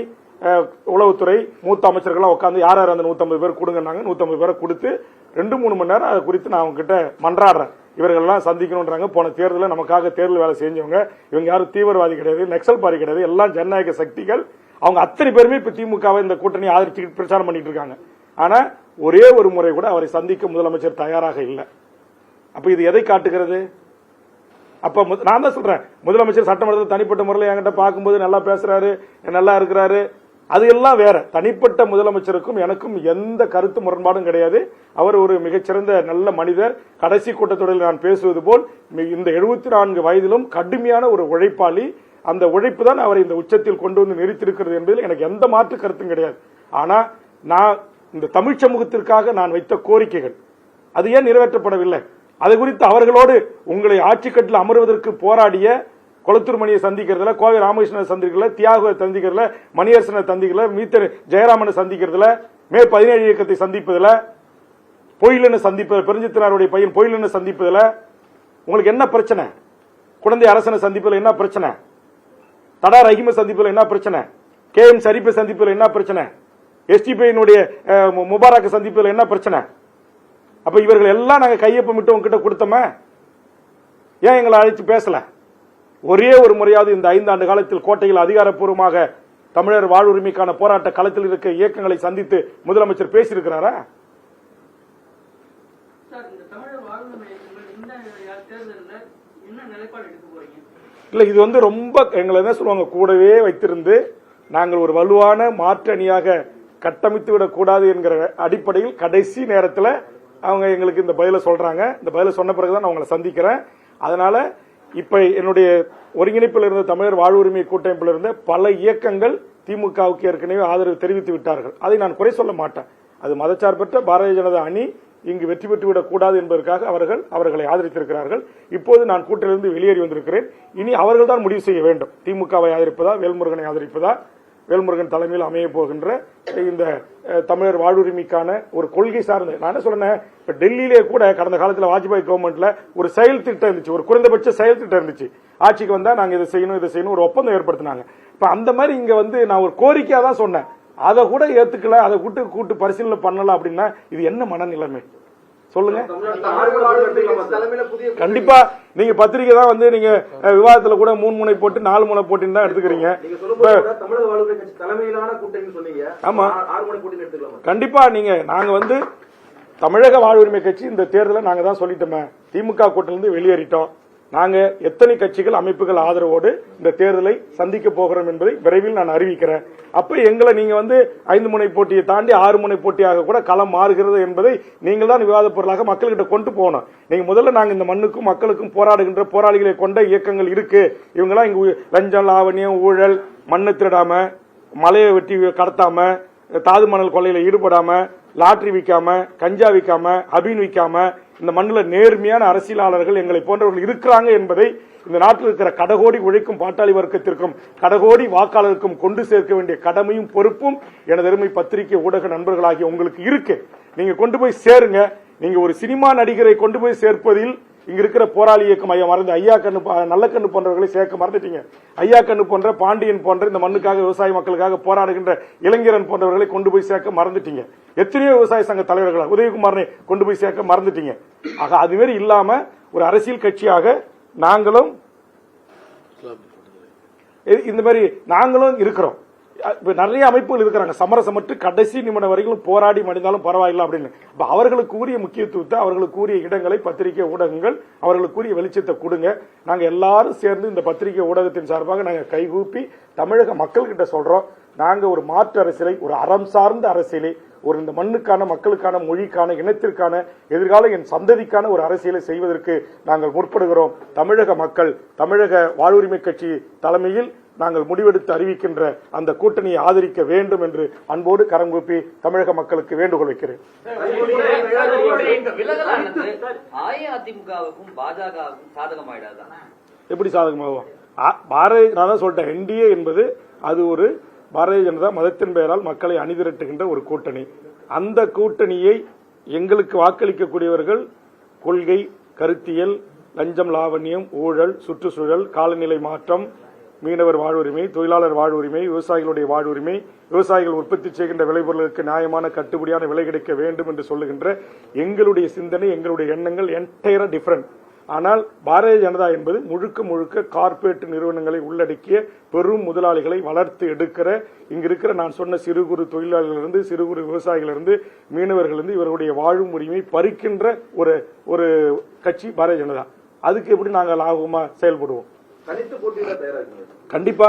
உளவுத்துறை, மூத்த அமைச்சர்கள் உட்காந்து யார் யார் அந்த 150 பேர் கொடுங்கன்னாங்க. 150 பேரை கொடுத்து 2-3 மணி நேரம் அதை குறித்து நான் அவங்க கிட்ட மன்றாடுறேன். இவர்கள் எல்லாம் சந்திக்கணும்ன்றாங்க. போன தேர்தலில் நமக்காக தேர்தல் வேலை செஞ்சவங்க, இவங்க யாரும் தீவிரவாதி கிடையாது, நக்சல் பாரி கிடையாது, எல்லாம் ஜனநாயக சக்திகள். அவங்க அத்தனை பேருமே இப்ப திமுகவை இந்த கூட்டணி ஆதரிச்சு பிரச்சாரம் பண்ணிட்டு இருக்காங்க. ஆனா ஒரே ஒரு முறை கூட அவரை சந்திக்க முதலமைச்சர் தயாராக இல்லை. அப்ப இது எதை காட்டுகிறது? அப்ப நான் தான் சொல்றேன், முதலமைச்சர் சட்டமன்றத்தில் தனிப்பட்ட முறையில் என்கிட்ட பார்க்கும்போது நல்லா பேசுறாரு, நல்லா இருக்கிறாரு, அது எல்லாம் வேற. தனிப்பட்ட முதலமைச்சருக்கும் எனக்கும் எந்த கருத்து முரண்பாடும் கிடையாது. அவர் ஒரு மிகச்சிறந்த நல்ல மனிதர். கடைசி கூட்டத்தொடரில் நான் பேசுவது போல் இந்த 74 வயதிலும் கடுமையான ஒரு உழைப்பாளி. அந்த உழைப்பு தான் அவரை இந்த உச்சத்தில் கொண்டு வந்து நிறுத்திருக்கிறது என்பதில் எனக்கு எந்த மாற்று கருத்தும் கிடையாது. ஆனா நான் இந்த தமிழ் சமூகத்திற்காக நான் வைத்த கோரிக்கைகள் அது ஏன் நிறைவேற்றப்படவில்லை? அது குறித்து அவர்களோடு உங்களை ஆட்சி கட்டில் அமர்வதற்கு போராடிய கொளத்தூர் மணியை சந்திக்கிறதுல, கோவை ராமகிருஷ்ணனை சந்திக்கிறதுல, தியாகு சந்திக்கிறதுல, மணியரசனை சந்திக்கிறதுல, மீத்தர் ஜெயராமனை சந்திக்கிறதுல, மே 17 இயக்கத்தை சந்திப்பதில், பொயிலன்னு சந்திப்பதில், பெருஞ்சித்தினாருடைய பையன் பொயிலன்னு சந்திப்பதில் உங்களுக்கு என்ன பிரச்சனை? குழந்தை அரசனை சந்திப்பதில் என்ன பிரச்சனை? தடா ரஹீமை சந்திப்பதில் என்ன பிரச்சனை? KM ஷரீஃபை சந்திப்பதில் என்ன பிரச்சனை? STPனுடைய முபாரக் சந்திப்பதில் என்ன பிரச்சனை? அப்ப இவர்கள் எல்லாம் நாங்க கையொப்பமிட்டு உங்ககிட்ட கொடுத்தோமே, ஏன் எங்களை அழைச்சு பேசல? ஒரே ஒரு முறையாவது இந்த 5 ஆண்டு காலத்தில் கோட்டையில் அதிகாரப்பூர்வமாக தமிழர் வாழ்வுரிமைக்கான போராட்ட களத்தில் இருக்க இயக்கங்களை சந்தித்து முதலமைச்சர் பேசியிருக்கிறாரா? இல்ல, இது வந்து ரொம்ப எங்களை என்ன சொல்லுவாங்க, கூடவே வைத்திருந்து நாங்கள் ஒரு வலுவான மாற்று அணியாக கட்டமைத்து விடக்கூடாது என்கிற அடிப்படையில் கடைசி நேரத்தில் அவங்க எங்களுக்கு இந்த பதில சொல்றாங்க. இந்த பதில சொன்ன பிறகுதான் நான் அவங்களை சந்திக்கிறேன். அதனால இப்ப என்னுடைய ஒருங்கிணைப்பில் இருந்த தமிழர் வாழ்வுரிமை கூட்டமைப்பில் இருந்த பல இயக்கங்கள் திமுகவுக்கு ஏற்கனவே ஆதரவு தெரிவித்து விட்டார்கள். அதை நான் குறை சொல்ல மாட்டேன். அது மதச்சார்பற்ற பாரதிய ஜனதா அணி இங்கு வெற்றி பெற்றுவிடக் கூடாது என்பதற்காக அவர்களை ஆதரித்திருக்கிறார்கள். இப்போது நான் கூட்டிலிருந்து வெளியேறி வந்திருக்கிறேன். இனி அவர்கள் தான் முடிவு செய்ய வேண்டும். திமுகவை ஆதரிப்பதா, வேல்முருகனை ஆதரிப்பதா, வேல்முருகன் தலைமையில் அமைய போகின்ற இந்த தமிழர் வாழ்வுரிமைக்கான ஒரு கொள்கை சார்ந்து நான் என்ன சொல்றேன், இப்ப டெல்லியிலே கூட கடந்த காலத்தில் வாஜ்பாய் கவர்மெண்ட்ல ஒரு செயல் திட்டம் இருந்துச்சு, ஒரு குறைந்தபட்ச செயல் திட்டம் இருந்துச்சு. ஆட்சிக்கு வந்தா நாங்க இதை செய்யணும் ஒரு ஒப்பந்தம் ஏற்படுத்தினாங்க. இப்ப அந்த மாதிரி இங்க வந்து நான் ஒரு கோரிக்கையா தான் சொன்னேன், அதை கூட ஏத்துக்கல, அதை கூட்டு பரிசீலனை பண்ணல அப்படின்னா இது என்ன மனநிலைமை சொல்லுங்க? கண்டிப்பா நீங்க பத்திரிகை தான் வந்து நீங்க விவாதத்துல கூட 3 முனை போட்டு 4 முனை போட்டின்னு தான் எடுத்துக்கிறீங்க. ஆமா, கண்டிப்பா நாங்க வந்து தமிழக வாழ்வுரிமை கட்சி இந்த தேர்தலை நாங்க தான் சொல்லிட்டோமே, திமுக கூட்டிலிருந்து வெளியேறிட்டோம். நாங்க எத்தனை கட்சிகள் அமைப்புகள் ஆதரவோடு இந்த தேர்தலை சந்திக்க போகிறோம் என்பதை விரைவில் நான் அறிவிக்கிறேன். அப்ப எங்களை நீங்க வந்து 5 முனை போட்டியை தாண்டி 6 முனை போட்டியாக கூட களம் மாறுகிறது என்பதை நீங்கள் தான் விவாத பொருளாக மக்கள்கிட்ட கொண்டு போகணும். நீங்க முதல்ல நாங்க இந்த மண்ணுக்கும் மக்களுக்கும் போராடுகின்ற போராளிகளை கொண்ட இயக்கங்கள் இருக்கு, இவங்கெல்லாம் இங்க லஞ்சம், லாவணியம், ஊழல், மண்ணை திருடாம, மலையை வெட்டி கடத்தாம, தாது மணல் கொள்ளையில ஈடுபடாம, லாட்டரி விற்காம, கஞ்சா விற்காம, அபீன் விற்காம இந்த மண்ணில் நேர்மையான அரசியலாளர்கள் எங்களை போன்றவர்கள் இருக்கிறாங்க என்பதை இந்த நாட்டில் இருக்கிற கடகோடி உழைக்கும் பாட்டாளி வர்க்கத்திற்கும் கடகோடி வாக்காளருக்கும் கொண்டு சேர்க்க வேண்டிய கடமையும் பொறுப்பும் எனது அருமை பத்திரிகை ஊடக நண்பர்களாகிய உங்களுக்கு இருக்கு. நீங்க கொண்டு போய் சேருங்க. நீங்க ஒரு சினிமா நடிகரை கொண்டு போய் சேர்ப்பதில் இங்க இருக்கிற போராளி இயக்கம் மறந்து ஐயா கண்ணு, நல்ல கண்ணு போன்றவர்களை சேர்க்க மறந்துட்டீங்க. ஐயா கண்ணு போன்ற, பாண்டியன் போன்ற இந்த மண்ணுக்காக விவசாய மக்களுக்காக போராடுகின்ற இளைஞரன் போன்றவர்களை கொண்டு போய் சேர்க்க மறந்துட்டீங்க. எத்தனையோ விவசாய சங்க தலைவர்களை, உதயகுமாரனை கொண்டு போய் சேர்க்க மறந்துட்டீங்க. ஆக அதுமாரி இல்லாம ஒரு அரசியல் கட்சியாக நாங்களும் இந்த மாதிரி நாங்களும் இருக்கிறோம். நிறைய அமைப்புகள் இருக்கிறாங்க, சமரசமற்று கடைசி நிமிடம் வரைக்கும் போராடி மடிந்தாலும் பரவாயில்லை அப்படின்னு. அவர்களுக்கு கூறிய முக்கியத்துவத்தை, அவர்களுக்கு கூறிய இடங்களை பத்திரிகை ஊடகங்கள் அவர்களுக்கு கூறிய வெளிச்சத்தை கொடுங்க. நாங்க எல்லாரும் சேர்ந்து இந்த பத்திரிகை ஊடகத்தின் சார்பாக நாங்க கைகூப்பி தமிழக மக்கள்கிட்ட சொல்றோம், நாங்க ஒரு மாற்று அரசியலை, ஒரு அறம் சார்ந்த அரசியலை, ஒரு இந்த மண்ணுக்கான, மக்களுக்கான, மொழிக்கான, இனத்திற்கான, எதிர்கால என் சந்ததிக்கான ஒரு அரசியலை செய்வதற்கு நாங்கள் முற்படுகிறோம். தமிழக மக்கள், தமிழக வாழ்வுரிமை கட்சி தலைமையில் நாங்கள் முடிவெடுத்து அறிவிக்கின்ற அந்த கூட்டணியை ஆதரிக்க வேண்டும் என்று அன்போடு கரம் கூப்பி தமிழக மக்களுக்கு வேண்டுகோள் வைக்கிறேன். அதிமுகவுக்கும் பாஜகவுக்கும் சாதகமாயிடாதான்? எப்படி சாதகமாகும்? பாரதிய, நான் தான் சொல்லிட்டேன், NDA என்பது அது ஒரு பாரதிய ஜனதா மதத்தின் பெயரால் மக்களை அணிதிரட்டுகின்ற ஒரு கூட்டணி. அந்த கூட்டணியை எங்களுக்கு வாக்களிக்கக்கூடியவர்கள் கொள்கை, கருத்தியல், லஞ்சம், லாவண்யம், ஊழல், சுற்றுச்சூழல், காலநிலை மாற்றம், மீனவர் வாழ்வுரிமை, தொழிலாளர் வாழ்வுரிமை, விவசாயிகளுடைய வாழ்வுரிமை, விவசாயிகள் உற்பத்தி செய்கின்ற விளைபொருளுக்கு நியாயமான கட்டுப்படியான விலை கிடைக்க வேண்டும் என்று சொல்லுகின்ற எங்களுடைய சிந்தனை, எங்களுடைய எண்ணங்கள் என்டையரா டிஃபரண்ட். ஆனால் பாரதிய ஜனதா என்பது முழுக்க முழுக்க கார்ப்பரேட் நிறுவனங்களை உள்ளடக்கிய பெரும் முதலாளிகளை வளர்த்து எடுக்கிற, இங்க இருக்கிற நான் சொன்ன சிறு குறு தொழிலாளர்களிலிருந்து, சிறு குறு விவசாயிகளிலிருந்து, மீனவர்களிலிருந்து இவர்களுடைய வாழும் உரிமை பறிக்கின்ற ஒரு கட்சி பாரதிய ஜனதா. அதுக்கு எப்படி நாங்கள் லாபமா செயல்படுவோம்? கண்டிப்பா.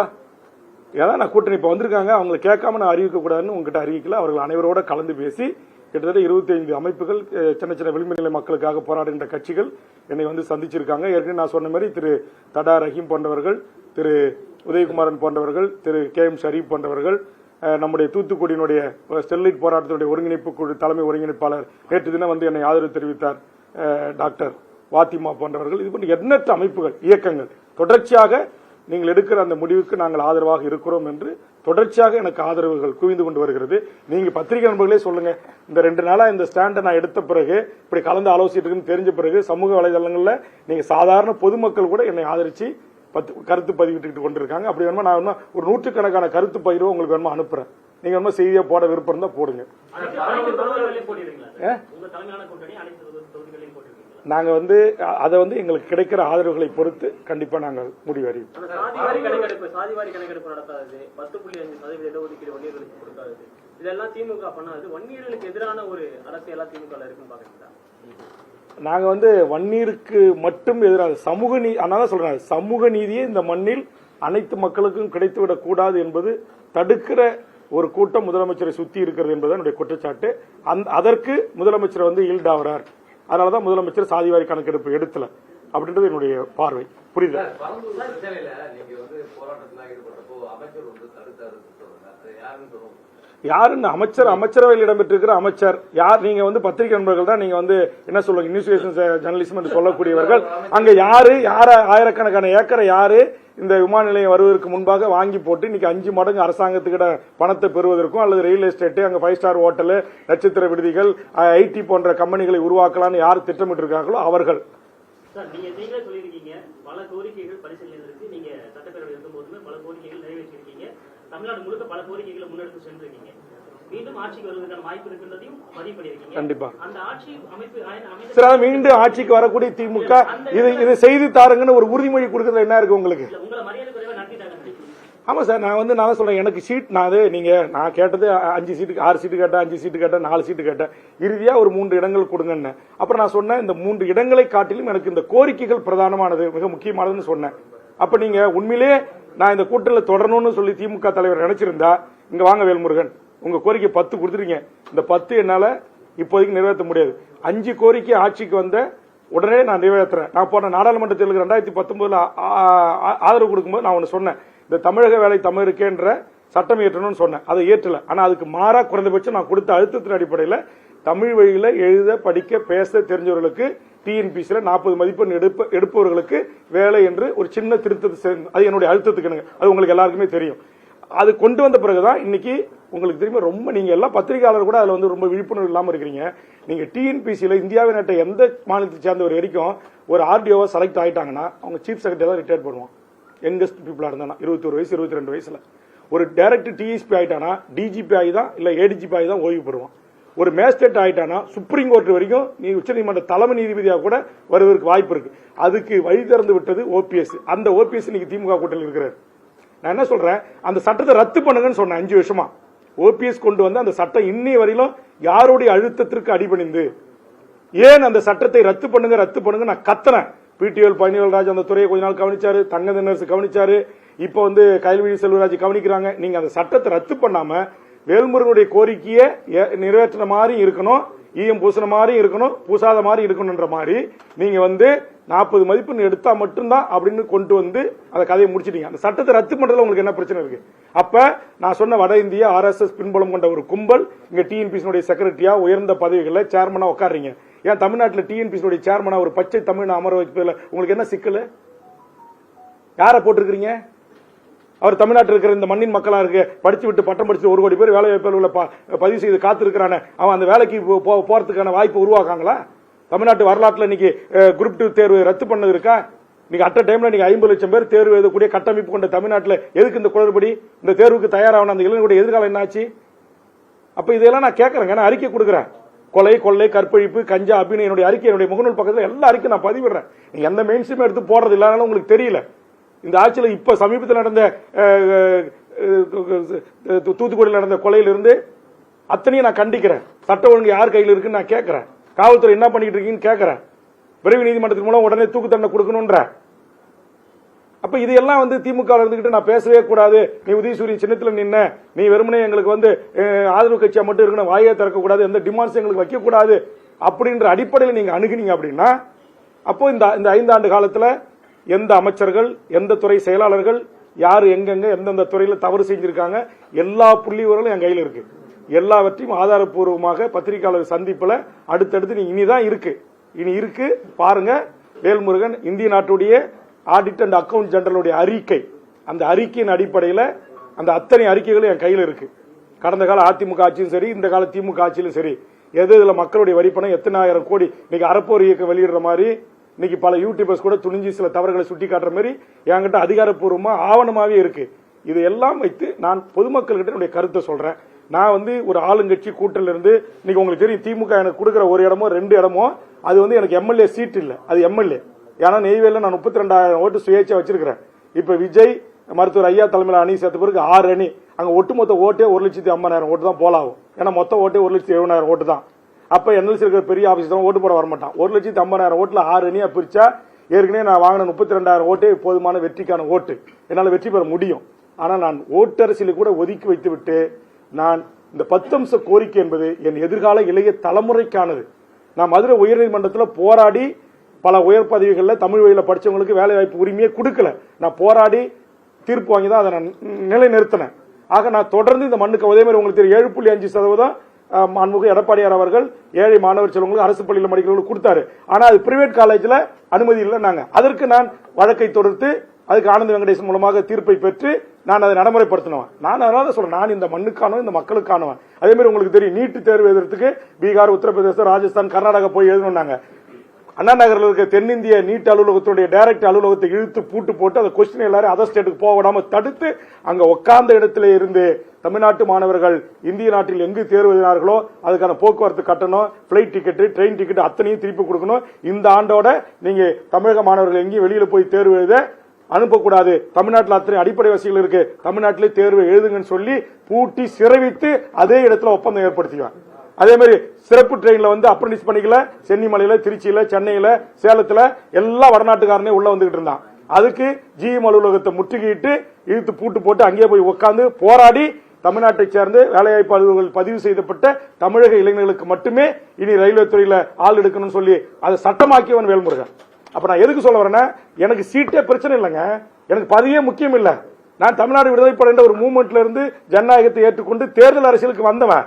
ஏதாவது நான் கூட்டணி இப்ப வந்திருக்காங்க, அவங்களை கேட்காம நான் அறிவிக்க கூடாதுன்னு உங்ககிட்ட அறிவிக்கல. அவர்கள் அனைவரோட கலந்து பேசி கிட்டத்தட்ட 25 அமைப்புகள், சின்ன சின்ன விளிம்புநிலை மக்களுக்காக போராடுகின்ற கட்சிகள் என்னை வந்து சந்திச்சிருக்காங்க. ஏற்கனவே நான் சொன்ன மாதிரி திரு தடா ரஹீம் போன்றவர்கள், திரு உதயகுமாரன் போன்றவர்கள், திரு KM ஷரீப் போன்றவர்கள், நம்முடைய தூத்துக்குடியினுடைய ஸ்டெர்லைட் போராட்டத்தினுடைய ஒருங்கிணைப்பு குழு தலைமை ஒருங்கிணைப்பாளர் நேற்று தினம் வந்து என்னை ஆதரவு தெரிவித்தார் டாக்டர் வாத்திமா போன்றவர்கள். இது போன்ற எண்ணற்ற அமைப்புகள், இயக்கங்கள் தொடர்ச்சியாக நீங்கள் எடுக்கிற அந்த முடிவுக்கு நாங்கள் ஆதரவாக இருக்கிறோம் என்று தொடர்ச்சியாக எனக்கு ஆதரவுகள் குவிந்து கொண்டு வருகிறது. நீங்க பத்திரிகை நண்பர்களே சொல்லுங்க, இந்த 2 நாளா இந்த ஸ்டாண்டை நான் எடுத்த பிறகு, இப்படி கலந்து ஆலோசிட்டு தெரிஞ்ச பிறகு சமூக வலைதளங்கள்ல நீங்க சாதாரண பொதுமக்கள் கூட என்னை ஆதரிச்சு கருத்து பதிவிட்டு கொண்டிருக்காங்க. அப்படி வேணுமா நான் ஒரு 100கணக்கான கருத்து பகிர்வு உங்களுக்கு வேணுமா அனுப்புறேன். நீங்க வேணுமா செய்தியா போட விருப்பம் தான் போடுங்க. நாங்க அதை எங்களுக்கு கிடைக்கிற ஆதரவுகளை பொறுத்து கண்டிப்பா நாங்கள் முடிவறியும். சாதிவாரி கணக்கெடுப்பு நடத்தாது, 10.5% இடஒதுக்கீடு வன்னியர்களுக்கு கொடுக்காது, இதெல்லாம் திமுக பண்ணாது. வன்னியர்களுக்கு எதிரான ஒரு அரசியலா திமுக இருக்குன்னு பாக்குறீங்களா? நாங்க வன்னியருக்கு மட்டும் எதிராக சமூக நீதி, அதனால சொல்றேன், சமூக நீதியே இந்த மண்ணில் அனைத்து மக்களுக்கும் கிடைத்துவிடக் கூடாது என்பது தடுக்கிற ஒரு கூட்டம் முதலமைச்சரை சுத்தி இருக்கிறது என்பது என்னுடைய குற்றச்சாட்டு. அதற்கு முதலமைச்சர் ஈல்டாகிறார். அதனாலதான் முதலமைச்சர் சாதிவாரி கணக்கெடுப்பு எடுக்கல அப்படின்றது என்னுடைய பார்வை. புரியுது? யாருன்னு அமைச்சரவையில் இடம்பெற்றிருக்கிற அமைச்சர் யார்? நீங்க பத்திரிகை நண்பர்கள் தான். நீங்க என்ன சொல்லுங்க, இன்வெஸ்டிகேஷன் ஜெர்னலிசம் என்று சொல்லக்கூடியவர்கள். அங்க யாரு ஆயிரக்கணக்கான ஏக்கரை யாரு இந்த விமான நிலையம் வருவதற்கு முன்பாக வாங்கி போட்டு இன்னைக்கு 5 மடங்கு அரசாங்கத்துக்கிட்ட பணத்தை பெறுவதற்கும், அல்லது ரயில் எஸ்டேட், அங்க 5 ஸ்டார் ஹோட்டல், நட்சத்திர விடுதிகள், ஐடி போன்ற கம்பெனிகளை உருவாக்கலாம்னு யார் திட்டமிட்டு இருக்காங்களோ அவர்கள். நீங்களே சொல்லியிருக்கீங்க, பல கோரிக்கைகள் பரிசீலனை இருக்கு. நீங்க சட்டப்பேரவை இருக்கும்போதுமே பல கோரிக்கைகள் நிறைவேற்றிருக்கீங்க. தமிழ்நாடு முழுக்க பல கோரிக்கைகளை முன்னெடுத்து சென்றிருக்கீங்க. மீண்டும் ஆட்சிக்கு வருவதற்கான வாய்ப்பு இருக்கின்றதையும் பதிவு பண்ணியிருக்கீங்க. கண்டிப்பா அந்த ஆட்சி அமைப்பு சார், மீண்டும் ஆட்சிக்கு வரக்கூடிய திமுக இது செய்து தாருங்கன்னு ஒரு உறுதிமொழி கொடுக்கறது என்ன இருக்கு உங்களுக்கு? உங்களை மரியாதை குறைவா நடத்திட்டாங்க. ஆமா சார், நான் சொல்றேன், எனக்கு சீட் நான் கேட்டது 5 சீட்டுக்கு 6 சீட்டு கேட்டேன், 5 சீட்டு கேட்டேன், 4 சீட்டு கேட்டேன், இறுதியா ஒரு 3 இடங்கள் கொடுங்கன்னு. அப்புறம் நான் சொன்னேன், இந்த 3 இடங்களை காட்டிலும் எனக்கு இந்த கோரிக்கைகள் பிரதானமானது, மிக முக்கியமானதுன்னு சொன்னேன். அப்ப நீங்க உண்மையிலே நான் இந்த கூட்டத்தில் தொடரணும்னு சொல்லி திமுக தலைவர் நினைச்சிருந்தா, இங்க வாங்க வேல்முருகன், உங்க கோரிக்கை 10 கொடுத்துருக்கீங்க, இந்த 10 என்னால இப்போதைக்கு நிறைவேற்ற முடியாது. 5 கோரிக்கை ஆட்சிக்கு வந்த உடனே நான் நிறைவேற்றுறேன். நான் போன நாடாளுமன்ற தேர்தலுக்கு 2019 ஆதரவு கொடுக்கும்போது நான் ஒன்னு சொன்னேன், இந்த தமிழக வேலை தமிழருக்கேன்ற சட்டம் ஏற்றணும்னு சொன்னேன். அதை ஏற்றல. ஆனா அதுக்கு மாறா குறைந்தபட்சம் நான் கொடுத்த அழுத்தத்தின் அடிப்படையில் தமிழ் வழியில எழுத படிக்க பேச தெரிஞ்சவர்களுக்கு டிஎன்பிசில 40 மதிப்பெண் எடுப்பவர்களுக்கு வேலை என்று ஒரு சின்ன திருத்தத்தை, அது என்னுடைய அழுத்தத்துக்கு, அது உங்களுக்கு எல்லாருக்குமே தெரியும். அது கொண்டு வந்த பிறகுதான் இன்னைக்கு உங்களுக்கு தெரியுமா, ரொம்ப நீங்க எல்லாம் பத்திரிகையாளர் கூட அதுல ரொம்ப விழிப்புணர்வு இல்லாம இருக்கிறீங்க. நீங்க டிஎன்பிசில இந்தியாவின் நாட்டை எந்த மாநிலத்தை சேர்ந்தவர் வரைக்கும் ஒரு ஆர்டிஓவா செலக்ட் ஆயிட்டாங்கன்னா அவங்க சீஃப் செக்ரட்டரி தான் ரிட்டையர் பண்ணுவான். யங்கஸ்ட் பீப்புளா இருந்தானா 21 வயசு 22 வயசுல ஒரு டைரக்ட் டிஎஸ்பி ஆயிட்டானா டிஜிபி ஆகிதான் இல்ல ஏடிஜிபி ஆகிதான் ஓய்வு பெறுவான். ஒரு மேஜிஸ்ட்ரேட் ஆயிட்டானா சுப்ரீம் கோர்ட் வரைக்கும் நீ உச்சநீதிமன்ற தலைமை நீதிபதியாக கூட வருவதற்கு வாய்ப்பு இருக்கு. அதுக்கு வழி திறந்து விட்டது ஓபிஎஸ். அந்த ஓபிஎஸ் இன்னைக்கு திமுக கூட்டத்தில் இருக்கிறார். நான் என்ன சொல்றேன், அந்த சட்டத்தை ரத்து பண்ணுங்கன்னு சொன்னேன் 5 வருஷமா. ஓபிஎஸ் கொண்டு வந்து அந்த சட்டம் இன்னைய வரையிலும் யாருடைய அழுத்தத்திற்கு அடிபணிந்து ஏன் அந்த சட்டத்தை ரத்து பண்ணுங்க நான் கத்துறேன். பிடிஎல் பழனிவேல்ராஜ் அந்த துறையை கொஞ்ச நாள் கவனிச்சாரு, தங்க தினரசு கவனிச்சாரு, இப்ப கைல்விழி செல்வராஜ் கவனிக்கிறாங்க. நீங்க அந்த சட்டத்தை ரத்து பண்ணாம வேல்முருகனுடைய கோரிக்கையை நிறைவேற்ற மாதிரி இருக்கணும், ஈயம் பூசின மாதிரி இருக்கணும், பூசாத மாதிரி இருக்கணும்ன்ற மாதிரி நீங்க 40 மதிப்பெண் எடுத்தா மட்டும்தான் அப்படின்னு கொண்டு வந்து அந்த கதையை முடிச்சிட்டீங்க. அந்த சட்டத்தை ரத்து பண்றதுல உங்களுக்கு என்ன பிரச்சனை இருக்கு? அப்ப நான் சொன்ன வட இந்திய RSS பின்புலம் கொண்ட ஒரு கும்பல் இங்க டிஎன்பிசி செக்ரட்டரியா உயர்ந்த பதவிகளை சேர்மனா உட்காருறீங்க. ஏன் தமிழ்நாட்டில் டிஎன்பிசி சேர்மனா ஒரு பச்சை தமிழ் அமர வைப்பதில் உங்களுக்கு என்ன சிக்கல்? யாரை போட்டிருக்கிறீங்க? அவர் தமிழ்நாட்டில் இருக்கிற இந்த மண்ணின் மக்களா இருக்கு, படிச்சு விட்டு பட்டம் படிச்சு 1 கோடி பேர் வேலை வாய்ப்பு பதிவு செய்து காத்திருக்கிறான, அவன் அந்த வேலைக்கு போறதுக்கான வாய்ப்பு உருவாக்காங்களா? தமிழ்நாட்டு வரலாற்றில் இன்னைக்கு குரூப் 2 தேர்வு ரத்து பண்ணது இருக்கா? நீங்க அட்ட டைம்ல நீங்க 50 லட்சம் பேர் தேர்வு எழுதக்கூடிய கட்டமைப்பு கொண்ட தமிழ்நாட்டில் எதுக்கு இந்த குளறுபடி? இந்த தேர்வுக்கு தயாரான அந்த இளைஞர்களுடைய எதிர்காலம் என்ன ஆச்சு? அப்ப இதெல்லாம் நான் கேட்கறேங்க, நான் அறிக்கை கொடுக்குறேன். கொலை, கொள்ளை, கற்பழிப்பு, கஞ்சா, அபிநய என்னுடைய அறிக்கை, என்னுடைய முகநூல் பக்கத்தில் எல்லா அறிக்கை நான் பதிவிடுறேன். நீங்க எந்த மெயின் ஸ்ட்ரீம் எடுத்து போடுறது இல்லாதனால உங்களுக்கு தெரியல. இந்த ஆட்சியில் இப்ப சமீபத்தில் நடந்த தூத்துக்குடியில் நடந்த கொலையிலிருந்து அத்தனையும் நான் கண்டிக்கிறேன். சட்ட ஒழுங்கு யார் கையில் இருக்குன்னு நான் கேட்கிறேன். காவல்துறை என்ன பண்ணிட்டு இருக்கீங்கன்னு கேட்கிறேன். விரைவு நீதிமன்றத்தின் மூலம் உடனே தூக்கு தண்டனை கொடுக்கணும்ன்ற. அப்ப இதெல்லாம் திமுக இருந்துகிட்டு நான் பேசவே கூடாது, நீ உதயசூரியன் சின்னத்தில் நின்ன, நீ வெறுமனே எங்களுக்கு ஆதரவு கட்சியா மட்டும் இருக்கணும், வாயை திறக்க கூடாது, எந்த டிமாண்ட்ஸ் எங்களுக்கு வைக்க கூடாது அப்படின்ற அடிப்படையில் நீங்க அணுகுனீங்க அப்படின்னா, அப்போ இந்த 5 ஆண்டு காலத்துல எந்த அமைச்சர்கள், எந்த துறை செயலாளர்கள், யாரு எங்கெங்க எந்தெந்த துறையில தவறு செஞ்சிருக்காங்க, எல்லா புள்ளிவிவரங்களும் என் கையில் இருக்கு. எல்லாவற்றையும் ஆதாரப்பூர்வமாக பத்திரிகையாளர் சந்திப்புல அடுத்தடுத்து இனிதான் இருக்கு பாருங்க. வேல்முருகன் இந்திய நாட்டுடைய ஆடிட் அண்ட் அக்கவுண்ட் ஜெனரலுடைய அறிக்கை அந்த அறிக்கையின் அடிப்படையில் அந்த அத்தனை அறிக்கைகளும் என் கையில் இருக்கு. கடந்த கால அதிமுக ஆட்சியும் சரி, இந்த கால திமுக ஆட்சியிலும் சரி, இதுல மக்களுடைய வரிப்பணம் எத்தனை ஆயிரம் கோடி இன்னைக்கு அறப்போர் இயக்கம் வெளியிடுற மாதிரி, இன்னைக்கு பல யூடியூபர்ஸ் கூட துணிஞ்சு சில தவறுகளை சுட்டி காட்டுற மாதிரி என்கிட்ட அதிகாரப்பூர்வமா ஆவணமாவே இருக்கு. இது எல்லாம் வைத்து நான் பொதுமக்கள்கிட்ட என்னுடைய கருத்தை சொல்றேன். நான் வந்து ஒரு ஆளுங்கட்சி கூட்டணில இருந்து இன்னைக்கு உங்களுக்கு தெரியும், திமுக எனக்கு கொடுக்குற ஒரு இடமோ 2 இடமோ அது வந்து எனக்கு எம்எல்ஏ சீட் இல்ல, அது எம்எல்ஏ. ஏன்னா நெய்வேலியில் நான் 32,000 ஓட்டு சுயேட்சை வச்சிருக்கிறேன். இப்ப விஜய் மருத்துவர் ஐயா தலைமையில் அணி சேர்த்த பிறகு 6 அணி, அங்க ஒட்டுமொத்த ஓட்டே 1,50,000 ஓட்டு தான் போலாகும். ஏன்னா மொத்த ஓட்டே 1,70,000 ஓட்டு தான். அப்ப என்எல்சி இருக்கிற பெரிய ஆபீஸ் தான் ஓட்டு போட வரமாட்டான். 1,50,000 ஓட்டுல 6 அணியா பிரிச்சா ஏற்கனவே நான் வாங்கின 32,000 ஓட்டே போதுமான வெற்றிக்கான ஓட்டு, என்னால வெற்றி பெற முடியும். ஆனா நான் ஓட்டரசியலை கூட ஒதுக்கி வைத்து விட்டு நான் இந்த 10 அம்ச கோரிக்கை என்பது என் எதிர்கால இளைய தலைமுறைக்கானது. நான் மதுரை உயர்நீதிமன்றத்தில் போராடி பல உயர் பதவிகளில் தமிழ் வழியில படிச்சவங்களுக்கு வேலை வாய்ப்பு உரிமையை கொடுக்கல. நான் போராடி தீர்ப்பு வாங்கி தான் அதை நான் நிலைநிறுத்தினேன். ஆக நான் தொடர்ந்து இந்த மண்ணுக்கு அதே மாதிரி உங்களுக்கு தெரியும் 7.5% மாண்புமிகு எடப்பாடியார் அவர்கள் ஏழை மாணவர் செல்வங்களுக்கு அரசு பள்ளியில் படிக்கிறவங்களுக்கு கொடுத்தாரு. ஆனா அது பிரைவேட் காலேஜ்ல அனுமதி இல்லை. நாங்க அதற்கு நான் வழக்கை தொடுத்து அதுக்கு ஆனந்த வெங்கடேசன் மூலமாக தீர்ப்பை பெற்று நான் அதை நடைமுறைப்படுத்தினவன். நான் அதனால சொல்றேன், நான் இந்த மண்ணுக்கானவன், இந்த மக்களுக்கானவன். அதே மாதிரி உங்களுக்கு தெரியும், நீட்டு தேர்வு எழுதுறதுக்கு பீகார், உத்தரப்பிரதேசம், ராஜஸ்தான், கர்நாடகா போய் எழுதணும்னாங்க. அண்ணா நகரில் இருக்க தென்னிந்திய நீட் அலுவலகத்துடைய டைரக்ட் அலுவலகத்தை இழுத்து பூட்டு போட்டு அந்த கொஸ்டின் எல்லாரும் அதர் ஸ்டேட்டுக்கு போக விடாம தடுத்து அங்க உட்கார்ந்த இடத்துல இருந்து தமிழ்நாட்டு மாணவர்கள் இந்திய நாட்டில் எங்கு தேர்வு எழுதினார்களோ அதுக்கான போக்குவரத்து கட்டணம், பிளைட் டிக்கெட், ட்ரெயின் டிக்கெட் அத்தனையும் திருப்பி கொடுக்கணும். இந்த ஆண்டோட நீங்க தமிழக மாணவர்கள் எங்கேயும் வெளியில போய் தேர்வு எழுத அனுப்பக்கூடாது. தமிழ்நாட்டில் அத்தனை அடிப்படை வசதிகள் இருக்கு, தமிழ்நாட்டிலே தேர்வு எழுதுங்கன்னு சொல்லி பூட்டி சிறைவித்து அதே இடத்துல ஒப்பந்தம் ஏற்படுத்திக்குவேன். அதே மாதிரி சிறப்பு ட்ரெயின்ல வந்து அப்ரண்டிஸ் பண்ணிக்கல, சென்னிமலையில, திருச்சியில, சென்னையில, சேலத்துல எல்லா வடநாட்டுக்காரனே உள்ள வந்துகிட்டு இருந்தான். அதுக்கு ஜிஎம் அலுவலகத்தை முற்றுகையிட்டு இழுத்து பூட்டு போட்டு அங்கேயே போய் உட்கார்ந்து போராடி தமிழ்நாட்டை சேர்ந்து வேலைவாய்ப்பு அலுவலர்கள் பதிவு செய்யப்பட்ட தமிழக இளைஞர்களுக்கு மட்டுமே இனி ரயில்வே துறையில ஆள் எடுக்கணும்னு சொல்லி அதை சட்டமாக்கியவன் வேல்முருகன். அப்ப நான் எதுக்கு சொல்ல வரேன்னா, எனக்கு சீட்டே பிரச்சனை இல்லைங்க, எனக்கு பதவியே முக்கியம் இல்ல. நான் தமிழ்நாடு விடுதலைப்பட என்ற ஒரு மூவ்மெண்ட்ல இருந்து ஜனநாயகத்தை ஏற்றுக்கொண்டு தேர்தல் அரசியலுக்கு வந்தவன்.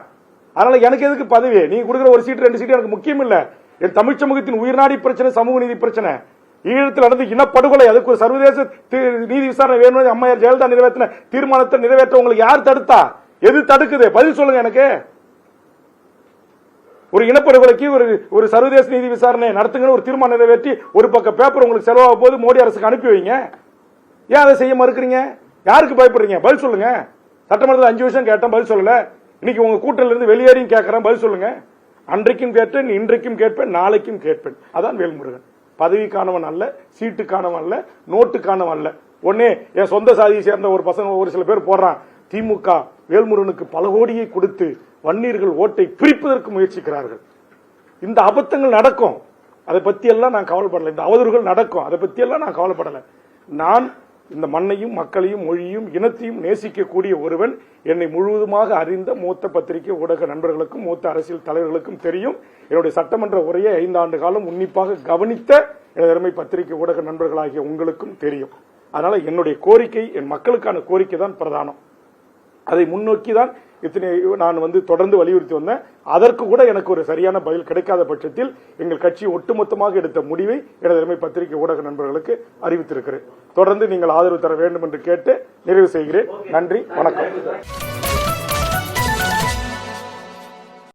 அதனால எனக்கு எதுக்கு பதவி? நீங்க கொடுக்குற ஒரு சீட் 2 சீட் எனக்கு முக்கியம் இல்ல. என் தமிழ் சமூகத்தின் உயிர்நாடி பிரச்சனை, சமூக நீதி பிரச்சனை, ஈழத்தில் நடந்து இனப்படுகொலை, அதுக்கு ஒரு சர்வதேச நீதி விசாரணை வேணும். அம்மையார் ஜெயலலிதா நிறைவேற்றின தீர்மானத்தை நிறைவேற்ற உங்களுக்கு யார் தடுத்தா? எது தடுக்குது? பதில் சொல்லுங்க எனக்கு. ஒரு இனப்படுகொலைக்கு ஒரு சர்வதேச நீதி விசாரணை நடத்துங்க ஒரு தீர்மானம் நிறைவேற்றி ஒரு பக்கம் பேப்பர் உங்களுக்கு செலவாக போது மோடி அரசுக்கு அனுப்பி வைங்க. ஏன் அதை செய்ய மறுக்கிறீங்க? யாருக்கு பயப்படுறீங்க? பதில் சொல்லுங்க. சட்டமன்றத்தில் 5 வருஷம் கேட்டேன், பதில் சொல்லல. இன்னைக்கு உங்க கூட்டணில இருந்து வெளியேறியும் கேட்கிறேன், பதில் சொல்லுங்க. அன்றைக்கும் கேட்டேன், இன்றைக்கும் கேட்பேன், நாளைக்கும் கேட்பேன். அதான் வேல்முருகன். பதவிக்கானவன் அல்ல, சீட்டுக்கானவன் அல்ல, நோட்டுக்கானவன் அல்ல. ஒன்னே என் சொந்த சாதியை சேர்ந்த ஒரு பசங்க ஒரு சில பேர் போடுறான், திமுக வேல்முருகனுக்கு பல கோடியை கொடுத்து வன்னியர்கள் ஓட்டை பிரிப்பதற்கு முயற்சிக்கிறார்கள். இந்த அபத்தங்கள் நடக்கும், அதை பத்தி எல்லாம் நான் கவலைப்படல. இந்த அவதூறுகள் நடக்கும், அதை பத்தி எல்லாம் நான் கவலைப்படல. நான் இந்த மண்ணையும் மக்களையும் மொழியும் இனத்தையும் நேசிக்கக்கூடிய ஒருவன். என்னை முழுவதுமாக அறிந்த மூத்த பத்திரிகை ஊடக நண்பர்களுக்கும் மூத்த அரசியல் தலைவர்களுக்கும் தெரியும். என்னுடைய சட்டமன்ற உரையை 5 ஆண்டு காலம் உன்னிப்பாக கவனித்த அருமை பத்திரிகை ஊடக நண்பர்களாகிய உங்களுக்கும் தெரியும். அதனால என்னுடைய கோரிக்கை, என் மக்களுக்கான கோரிக்கை தான் பிரதானம். அதை முன்னோக்கி தான் நான் தொடர்ந்து வலியுறுத்தி வந்தேன். அதற்கு கூட எனக்கு ஒரு சரியான பதில் கிடைக்காத பட்சத்தில் எங்கள் கட்சி ஒட்டுமொத்தமாக எடுத்த முடிவை எனது அருமை பத்திரிகை ஊடக நண்பர்களுக்கு அறிவித்திருக்கிறேன். தொடர்ந்து நீங்கள் ஆதரவு தர வேண்டும் என்று கேட்டு நிறைவு செய்கிறேன். நன்றி, வணக்கம்.